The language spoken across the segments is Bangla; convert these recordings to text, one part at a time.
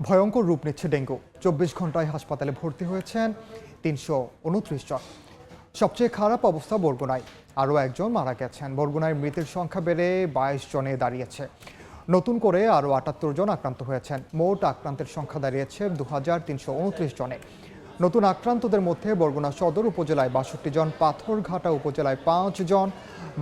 ভয়ঙ্কর রূপ নিচ্ছে ডেঙ্গু। ২৪ ঘন্টায় হাসপাতালে ভর্তি হয়েছেন ৩২৯ জন। সবচেয়ে খারাপ অবস্থা বরগুনায়, আরও একজন মারা গেছেন। বরগুনায় মৃতের সংখ্যা বেড়ে ২২ জনে দাঁড়িয়েছে। নতুন করে আরও ৭৮ জন আক্রান্ত হয়েছেন। মোট আক্রান্তের সংখ্যা দাঁড়িয়েছে ২৩29 জনে। নতুন আক্রান্তদের মধ্যে বরগুনা সদর উপজেলায় ৬২ জন, পাথরঘাটা উপজেলায় ৫ জন,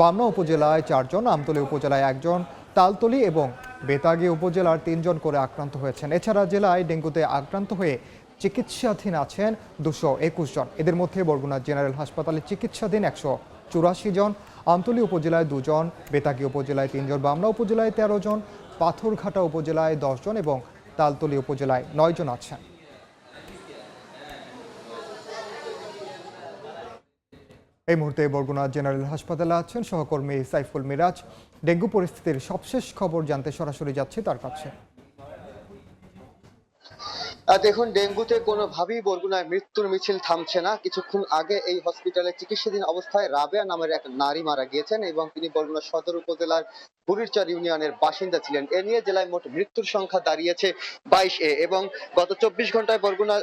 বামনা উপজেলায় ৪ জন, আমতলী উপজেলায় ১ জন, তালতলী এবং বেতাগী উপজেলার ৩ জন করে আক্রান্ত হয়েছেন। এছাড়া জেলায় ডেঙ্গুতে আক্রান্ত হয়ে চিকিৎসাধীন আছেন ২২১ জন। এদের মধ্যে বরগুনা জেনারেল হাসপাতালে চিকিৎসাধীন ১৮৪ জন, আমতলী উপজেলায় ২ জন, বেতাগী উপজেলায় ৩ জন, বামনা উপজেলায় ১৩ জন, পাথরঘাটা উপজেলায় ১০ জন এবং তালতলী উপজেলায় ৯ জন আছেন। এই মুহূর্তে বরগুনা জেনারেল হাসপাতালে আছেন সহকর্মী সাইফুল মিরাজ। ডেঙ্গু পরিস্থিতির সবশেষ খবর জানতে সরাসরি যাচ্ছি তার কাছে। দেখুন, ডেঙ্গুতে কোনোভাবেই বরগুনায় মৃত্যুর মিছিল থামছে না। কিছুক্ষণ আগে এই হসপিটালে চিকিৎসাধীন অবস্থায় রাবেয়া নামের এক নারী মারা গিয়েছেন এবং তিনি বরগুনা সদর উপজেলার বুড়িরচর ইউনিয়নের বাসিন্দা ছিলেন। এ নিয়ে জেলায় মোট মৃত্যুর সংখ্যা দাঁড়িয়েছে ২২ এবং গত ২৪ ঘন্টায় বরগুনা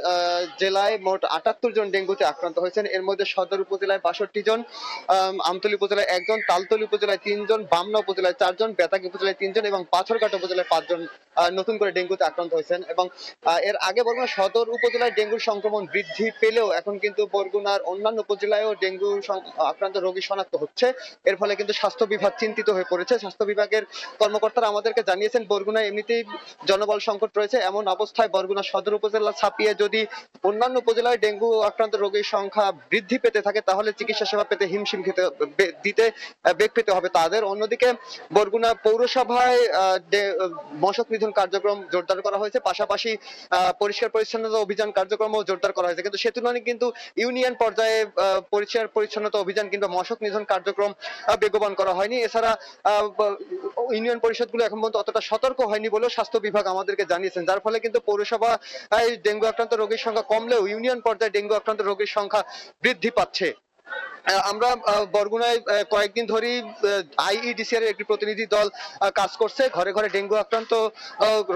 জেলায় মোট ৭৮ জন ডেঙ্গুতে আক্রান্ত হয়েছেন। এর মধ্যে সদর উপজেলায় ৬২ জন, আমতলী উপজেলায় ১ জন, তালতলী উপজেলায় ৩ জন, বামনা উপজেলায় ৪ জন, বেতাগী উপজেলায় ৩ জন এবং পাথরঘাটা উপজেলায় ৫ জন নতুন করে ডেঙ্গুতে আক্রান্ত হয়েছেন। এবং এর আগে বরগুনা সদর উপজেলায় ডেঙ্গুর সংক্রমণ বৃদ্ধি পেলেও এখন কিন্তু বরগুনার অন্যান্য উপজেলায়ও ডেঙ্গু আক্রান্ত রোগী শনাক্ত হচ্ছে। এর ফলে কিন্তু স্বাস্থ্য বিভাগ চিন্তিত হয়ে পড়েছে। স্বাস্থ্য বিভাগের কর্মকর্তারা আমাদেরকে জানিয়েছেন, বরগুনায় এমনিতেই জনবল সংকট রয়েছে। এমন অবস্থায় বরগুনা সদর উপজেলা ছাপিয়ে যদি অন্যান্য উপজেলায় ডেঙ্গু আক্রান্ত রোগীর সংখ্যা বৃদ্ধি পেতে থাকে তাহলে চিকিৎসা সেবা পেতে হিমশিম দিতে বেগ পেতে হবে তাদের। অন্যদিকে বরগুনা পৌরসভায় মশক নিধন কার্যক্রম জোরদার করা হয়েছে, পাশাপাশি পরিষ্কার পরিচ্ছন্নতা অভিযান কার্যক্রমও জোরদার করা হয়েছে। কিন্তু সে তুলনায় কিন্তু ইউনিয়ন পর্যায়ে পরিষ্কার পরিচ্ছন্নতা অভিযান কিংবা মশক নিধন কার্যক্রম বেগবান করা হয়নি। এছাড়া ইউনিয়ন পরিষদগুলো এখন পর্যন্ত অতটা সতর্ক হয়নি বলেও স্বাস্থ্য বিভাগ আমাদেরকে জানিয়েছেন, যার ফলে কিন্তু পৌরসভায় ডেঙ্গু আক্রান্ত রোগীর সংখ্যা কমলেও ইউনিয়ন পর্যায়ে ডেঙ্গু আক্রান্ত রোগীর সংখ্যা বৃদ্ধি পাচ্ছে। আমরা বরগুনায় কয়েকদিন ধরেই আইইডিসিআর এর একটি প্রতিনিধি দল কাজ করছে ঘরে ঘরে ডেঙ্গু আক্রান্ত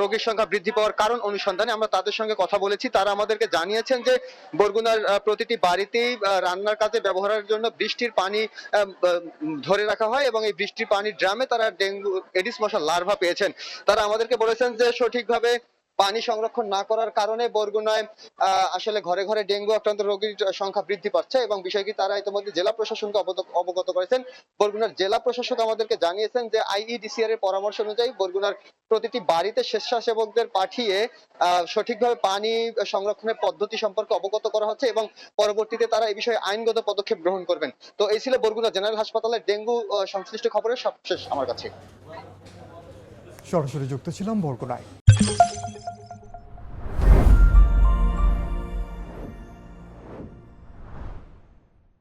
রোগীর সংখ্যা বৃদ্ধি পাওয়ার কারণ অনুসন্ধানে। আমরা তাদের সঙ্গে কথা বলেছি, তারা আমাদেরকে জানিয়েছেন যে বরগুনার প্রতিটি বাড়িতেই রান্নার কাজে ব্যবহারের জন্য বৃষ্টির পানি ধরে রাখা হয় এবং এই বৃষ্টির পানির ড্রামে তারা ডেঙ্গু এডিস মশার লার্ভা পেয়েছেন। তারা আমাদেরকে বলেছেন যে সঠিকভাবে পানি সংরক্ষণ না করার কারণে বরগুনায় আসলে ঘরে ঘরে ডেঙ্গু আক্রান্ত রোগীর সংখ্যা বৃদ্ধি পাচ্ছে এবং বিষয়টি তারা ইতিমধ্যে জেলা প্রশাসনকে অবগত করেছেন। বরগুনার জেলা প্রশাসক আমাদেরকে জানিয়েছেন যে আইইডিসিআর এর পরামর্শ অনুযায়ী বরগুনার প্রতিটি বাড়িতে স্বেচ্ছাসেবকদের পাঠিয়ে সঠিকভাবে পানি সংরক্ষণের পদ্ধতি সম্পর্কে অবগত করা হচ্ছে এবং পরবর্তীতে তারা এই বিষয়ে আইনগত পদক্ষেপ গ্রহণ করবেন। তো এই ছিল বরগুনা জেনারেল হাসপাতালের ডেঙ্গু সংশ্লিষ্ট খবরের সবশেষ আমার কাছে। সরাসরি যুক্ত ছিলাম বরগুনায়।